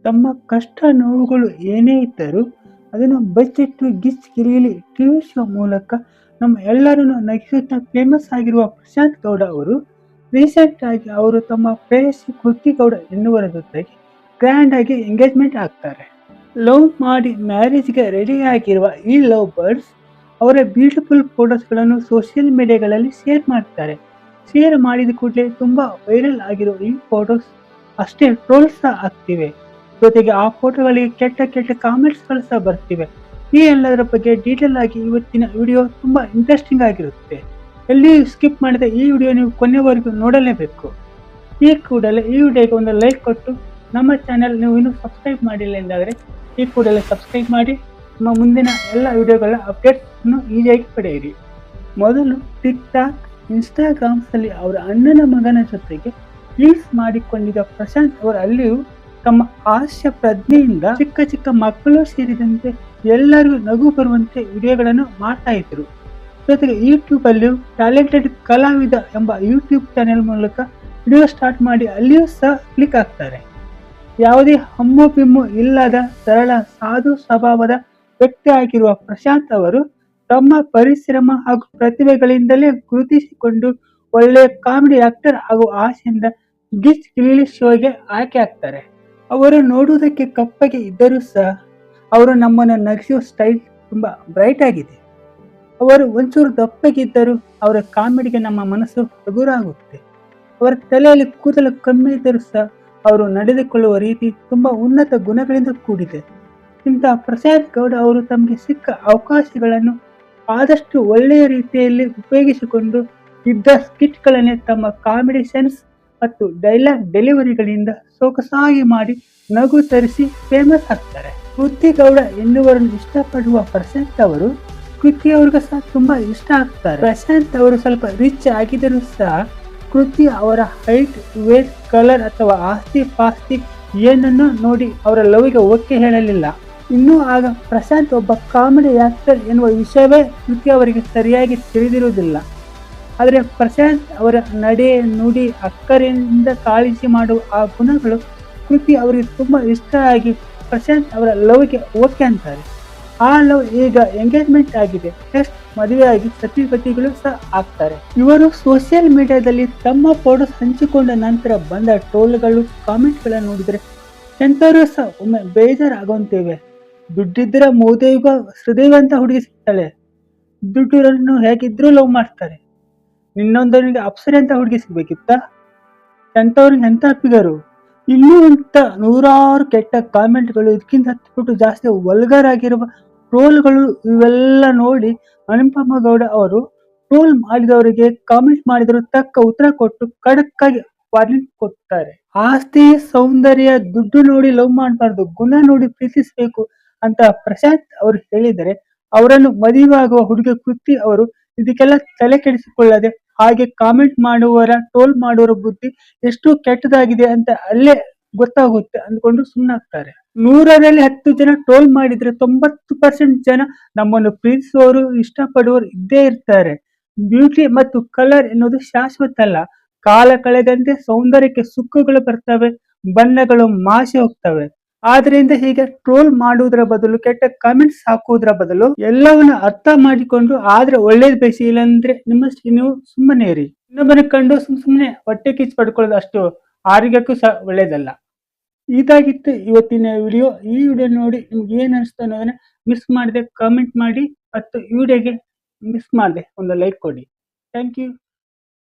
ತಮ್ಮ ಕಷ್ಟ ನೋವುಗಳು ಏನೇ ಇದ್ದರೂ ಅದನ್ನು ಬಚ್ಚಿಟ್ಟು ಕಿರಿಯಲಿ ಟಿವಿ ಶೋ ಮೂಲಕ ನಮ್ಮ ಎಲ್ಲರನ್ನು ನಗಿಸುತ್ತಾ ಫೇಮಸ್ ಆಗಿರುವ ಪ್ರಶಾಂತ್ ಗೌಡ ಅವರು ರೀಸೆಂಟ್ ಆಗಿ ಅವರು ತಮ್ಮ ಪ್ರೇಯಸಿ ಕೃತಿ ಗೌಡ ಎನ್ನುವರ ಜೊತೆಗೆ ಗ್ರ್ಯಾಂಡ್ ಆಗಿ ಎಂಗೇಜ್ಮೆಂಟ್ ಆಗ್ತಾರೆ. ಲವ್ ಮಾಡಿ ಮ್ಯಾರೇಜ್ಗೆ ರೆಡಿ ಆಗಿರುವ ಈ ಲವ್ ಬರ್ಡ್ಸ್ ಅವರ ಬ್ಯೂಟಿಫುಲ್ ಫೋಟೋಸ್ಗಳನ್ನು ಸೋಷಿಯಲ್ ಮೀಡಿಯಾಗಳಲ್ಲಿ ಶೇರ್ ಮಾಡ್ತಾರೆ. ಶೇರ್ ಮಾಡಿದ ಕೂಡಲೇ ತುಂಬಾ ವೈರಲ್ ಆಗಿರುವ ಈ ಫೋಟೋಸ್ ಅಷ್ಟೇ ಟ್ರೋಲ್ಸ್ ಆಗ್ತಿವೆ. ಜೊತೆಗೆ ಆ ಫೋಟೋಗಳಿಗೆ ಕೆಟ್ಟ ಕೆಟ್ಟ ಕಾಮೆಂಟ್ಸ್ಗಳು ಸಹ ಬರ್ತಿವೆ. ಈ ಎಲ್ಲದರ ಬಗ್ಗೆ ಡೀಟೇಲ್ ಆಗಿ ಇವತ್ತಿನ ವಿಡಿಯೋ ತುಂಬಾ ಇಂಟ್ರೆಸ್ಟಿಂಗ್ ಆಗಿರುತ್ತೆ. ಎಲ್ಲಿಯೂ ಸ್ಕಿಪ್ ಮಾಡದೆ ಈ ವಿಡಿಯೋ ನೀವು ಕೊನೆವರೆಗೂ ನೋಡಲೇಬೇಕು. ಈ ಕೂಡಲೇ ಈ ವಿಡಿಯೋಗೆ ಒಂದು ಲೈಕ್ ಕೊಟ್ಟು ನಮ್ಮ ಚಾನೆಲ್ ನೀವು ಇನ್ನೂ ಸಬ್ಸ್ಕ್ರೈಬ್ ಮಾಡಿಲ್ಲ ಎಂದಾದರೆ ಈ ಕೂಡಲೇ ಸಬ್ಸ್ಕ್ರೈಬ್ ಮಾಡಿ ನಮ್ಮ ಮುಂದಿನ ಎಲ್ಲ ವಿಡಿಯೋಗಳ ಅಪ್ಡೇಟ್ಸ್ನ್ನು ಈಸಿಯಾಗಿ ಪಡೆಯಿರಿ. ಮೊದಲು ಟಿಕ್ ಟಾಕ್, ಇನ್ಸ್ಟಾಗ್ರಾಮ್ಸ್ ಅಲ್ಲಿ ಅವರ ಅಣ್ಣನ ಮಗನ ಜೊತೆಗೆ ರೀಲ್ಸ್ ಮಾಡಿಕೊಂಡಿದ್ದ ಪ್ರಶಾಂತ್ ಅವರು ಅಲ್ಲಿಯೂ ತಮ್ಮ ಹಾಸ್ಯ ಪ್ರಜ್ಞೆಯಿಂದ ಚಿಕ್ಕ ಚಿಕ್ಕ ಮಕ್ಕಳು ಸೇರಿದಂತೆ ಎಲ್ಲರಿಗೂ ನಗು ಬರುವಂತೆ ವಿಡಿಯೋಗಳನ್ನು ಮಾಡ್ತಾ ಇದ್ರು. ಜೊತೆಗೆ ಯೂಟ್ಯೂಬ್ ಅಲ್ಲಿಯೂ ಟ್ಯಾಲೆಂಟೆಡ್ ಕಲಾವಿದ ಎಂಬ ಯೂಟ್ಯೂಬ್ ಚಾನೆಲ್ ಮೂಲಕ ವಿಡಿಯೋ ಸ್ಟಾರ್ಟ್ ಮಾಡಿ ಅಲ್ಲಿಯೂ ಸಹ ಕ್ಲಿಕ್ ಆಗ್ತಾರೆ. ಯಾವುದೇ ಹಮ್ಮು ಬಿಮ್ಮು ಇಲ್ಲದ ಸರಳ ಸಾಧು ಸ್ವಭಾವದ ವ್ಯಕ್ತಿ ಆಗಿರುವ ಪ್ರಶಾಂತ್ ಅವರು ತಮ್ಮ ಪರಿಶ್ರಮ ಹಾಗೂ ಪ್ರತಿಭೆಗಳಿಂದಲೇ ಗುರುತಿಸಿಕೊಂಡು ಒಳ್ಳೆಯ ಕಾಮಿಡಿ ಆಕ್ಟರ್ ಹಾಗೂ ಆಸೆಯಿಂದ ಕಿರಿಯಲಿ ಶೋಗೆ ಆಯ್ಕೆ ಆಗ್ತಾರೆ. ಅವರು ನೋಡುವುದಕ್ಕೆ ಕಪ್ಪಗೆ ಇದ್ದರೂ ಸಹ ಅವರು ನಮ್ಮನ್ನು ನಗಿಸುವ ಸ್ಟೈಲ್ ತುಂಬಾ ಬ್ರೈಟ್ ಆಗಿದೆ. ಅವರು ಒಂಚೂರು ದಪ್ಪಗಿದ್ದರೂ ಅವರ ಕಾಮಿಡಿಗೆ ನಮ್ಮ ಮನಸ್ಸು ಹಗುರಾಗುತ್ತೆ. ಅವರ ತಲೆಯಲ್ಲಿ ಕೂದಲು ಕಮ್ಮಿ ಇದ್ದರೂ ಸಹ ಅವರು ನಡೆದುಕೊಳ್ಳುವ ರೀತಿ ತುಂಬಾ ಉನ್ನತ ಗುಣಗಳಿಂದ ಕೂಡಿದೆ. ಇಂತಹ ಪ್ರಶಾಂತ್ ಗೌಡ ಅವರು ತಮಗೆ ಸಿಕ್ಕ ಅವಕಾಶಗಳನ್ನು ಆದಷ್ಟು ಒಳ್ಳೆಯ ರೀತಿಯಲ್ಲಿ ಉಪಯೋಗಿಸಿಕೊಂಡು ಇದ್ದ ಸ್ಕಿಟ್ಗಳನ್ನೇ ತಮ್ಮ ಕಾಮಿಡಿ ಸೆನ್ಸ್ ಮತ್ತು ಡೈಲಾಗ್ ಡೆಲಿವರಿಗಳಿಂದ ಸೊಗಸಾಗಿ ಮಾಡಿ ನಗು ತರಿಸಿ ಫೇಮಸ್ ಆಗ್ತಾರೆ. ಕೃತಿ ಗೌಡ ಎನ್ನುವರನ್ನು ಇಷ್ಟಪಡುವ ಪ್ರಶಾಂತ್ ಅವರು ಕೃತಿ ಅವ್ರಿಗೂ ಸಹ ತುಂಬಾ ಇಷ್ಟ ಆಗ್ತಾರೆ. ಪ್ರಶಾಂತ್ ಅವರು ಸ್ವಲ್ಪ ರಿಚ್ ಆಗಿದ್ದರೂ ಸಹ ಕೃತಿ ಅವರ ಹೈಟ್, ವೇಟ್, ಕಲರ್ ಅಥವಾ ಆಸ್ತಿ ಪಾಸ್ತಿ ಏನನ್ನು ನೋಡಿ ಅವರ ಲವ್ಗೆ ಓಕೆ ಹೇಳಲಿಲ್ಲ. ಇನ್ನೂ ಆಗ ಪ್ರಶಾಂತ್ ಒಬ್ಬ ಕಾಮಿಡಿ ಆಕ್ಟರ್ ಎನ್ನುವ ವಿಷಯವೇ ಕೃತಿ ಅವರಿಗೆ ಸರಿಯಾಗಿ ತಿಳಿದಿರುವುದಿಲ್ಲ. ಆದರೆ ಪ್ರಶಾಂತ್ ಅವರ ನಡೆ, ನುಡಿ, ಅಕ್ಕರೆಯಿಂದ ಕಾಳಜಿ ಮಾಡುವ ಆ ಗುಣಗಳು ಕೃತಿ ಅವರಿಗೆ ತುಂಬಾ ಇಷ್ಟ ಆಗಿ ಪ್ರಶಾಂತ್ ಅವರ ಲವ್ಗೆ ಓಕೆ ಅಂತಾರೆ. ಆ ಲವ್ ಈಗ ಎಂಗೇಜ್ಮೆಂಟ್ ಆಗಿದೆ. ನೆಕ್ಸ್ಟ್ ಮದುವೆಯಾಗಿ ಸತಿಪತಿಗಳು ಸಹ ಆಗ್ತಾರೆ. ಇವರು ಸೋಷಿಯಲ್ ಮೀಡಿಯಾದಲ್ಲಿ ತಮ್ಮ ಫೋಟೋಸ್ ಹಂಚಿಕೊಂಡ ನಂತರ ಬಂದ ಟ್ರೋಲ್ಗಳು, ಕಾಮೆಂಟ್ಗಳನ್ನು ನೋಡಿದರೆ ಎಂತರೂ ಸಹ ಒಮ್ಮೆ ಬೇಜಾರಾಗುವಂತಿವೆ. ದುಡ್ಡಿದ್ರ ಮೋದಿಗ ಶ್ರೀದೇವಿ ಅಂತ ಹುಡುಗಿ ಸಿಗ್ತಾಳೆ, ದುಡ್ಡಿರೋನು ಹೇಗಿದ್ರು ಲವ್ ಮಾಡ್ತಾರೆ. ನಿನ್ನೊಂದನಿಗೆ ಅಪ್ಸರೆ ಅಂತ ಹುಡುಗಿ ಸಿಗ್ಬೇಕಿತ್ತ? ಎಂತವ್ರಿಗೆ ಎಂತ ಫಿಗರು. ಇನ್ನೂ ಅಂತ ನೂರಾರು ಕೆಟ್ಟ ಕಾಮೆಂಟ್ಗಳು, ಇದಕ್ಕಿಂತ 10 ಪಟ್ಟು ಜಾಸ್ತಿ ವಲ್ಗರ್ ಆಗಿರುವ ಟ್ರೋಲ್ಗಳು ಇವೆಲ್ಲ ನೋಡಿ ಅನುಪಮ ಗೌಡ ಅವರು ಟ್ರೋಲ್ ಮಾಡಿದವರಿಗೆ ಕಾಮೆಂಟ್ ಮಾಡಿದರು ತಕ್ಕ ಉತ್ತರ ಕೊಟ್ಟು ಖಡಕ್ ಆಗಿ ವಾರ್ನಿಂಗ್ ಕೊಡ್ತಾರೆ. ಆಸ್ತಿ, ಸೌಂದರ್ಯ, ದುಡ್ಡು ನೋಡಿ ಲವ್ ಮಾಡಬಾರ್ದು, ಗುಣ ನೋಡಿ ಪ್ರೀತಿಸಬೇಕು ಅಂತ ಪ್ರಶಾಂತ್ ಅವರು ಹೇಳಿದರೆ ಅವರನ್ನು ಮದುವೆಯಾಗುವ ಹುಡುಗ ಕೃತಿ ಅವರು ಇದಕ್ಕೆಲ್ಲ ತಲೆ ಕೆಡಿಸಿಕೊಳ್ಳದೆ ಹಾಗೆ ಕಾಮೆಂಟ್ ಮಾಡುವವರ, ಟ್ರೋಲ್ ಮಾಡುವವರ ಬುದ್ಧಿ ಎಷ್ಟು ಕೆಟ್ಟದಾಗಿದೆ ಅಂತ ಅಲ್ಲೇ ಗೊತ್ತಾಗುತ್ತೆ ಅಂದ್ಕೊಂಡು ಸುಮ್ಮನಾಗ್ತಾರೆ. 100ರಲ್ಲಿ 10 ಜನ ಟ್ರೋಲ್ ಮಾಡಿದ್ರೆ 90% ಜನ ನಮ್ಮನ್ನು ಪ್ರೀತಿಸುವವರು, ಇಷ್ಟಪಡುವವರು ಇದ್ದೇ ಇರ್ತಾರೆ. ಬ್ಯೂಟಿ ಮತ್ತು ಕಲರ್ ಎನ್ನುವುದು ಶಾಶ್ವತ ಅಲ್ಲ. ಕಾಲ ಕಳೆದಂತೆ ಸೌಂದರ್ಯಕ್ಕೆ ಸುಕ್ಕುಗಳು ಬರ್ತವೆ, ಬಣ್ಣಗಳು ಮಾಸಿ ಹೋಗ್ತವೆ. ಆದ್ರಿಂದ ಹೀಗೆ ಟ್ರೋಲ್ ಮಾಡುವುದರ ಬದಲು, ಕೆಟ್ಟ ಕಾಮೆಂಟ್ಸ್ ಹಾಕುವುದರ ಬದಲು ಎಲ್ಲವನ್ನ ಅರ್ಥ ಮಾಡಿಕೊಂಡು ಆದ್ರೆ ಒಳ್ಳೇದು ಬಯಸಿ, ಇಲ್ಲಾಂದ್ರೆ ನಿಮ್ಮಷ್ಟು ನೀವು ಸುಮ್ಮನೆ ಇರಿ. ಇನ್ನೊಬ್ಬನ ಕಂಡು ಸುಮ್ಮನೆ ಹೊಟ್ಟೆ ಕಿಚ್ಚು ಪಡ್ಕೊಳ್ಳೋದು ಅಷ್ಟು ಆರೋಗ್ಯಕ್ಕೂ ಸಹ ಒಳ್ಳೇದಲ್ಲ. ಇದಾಗಿತ್ತು ಇವತ್ತಿನ ವಿಡಿಯೋ. ಈ ವಿಡಿಯೋ ನೋಡಿ ನಿಮ್ಗೆ ಏನ್ ಅನಿಸ್ತು ಅನ್ನೋದನ್ನ ಮಿಸ್ ಮಾಡದೆ ಕಾಮೆಂಟ್ ಮಾಡಿ ಮತ್ತು ಈ ವಿಡಿಯೋಗೆ ಮಿಸ್ ಮಾಡದೆ ಒಂದು ಲೈಕ್ ಕೊಡಿ. Thank you.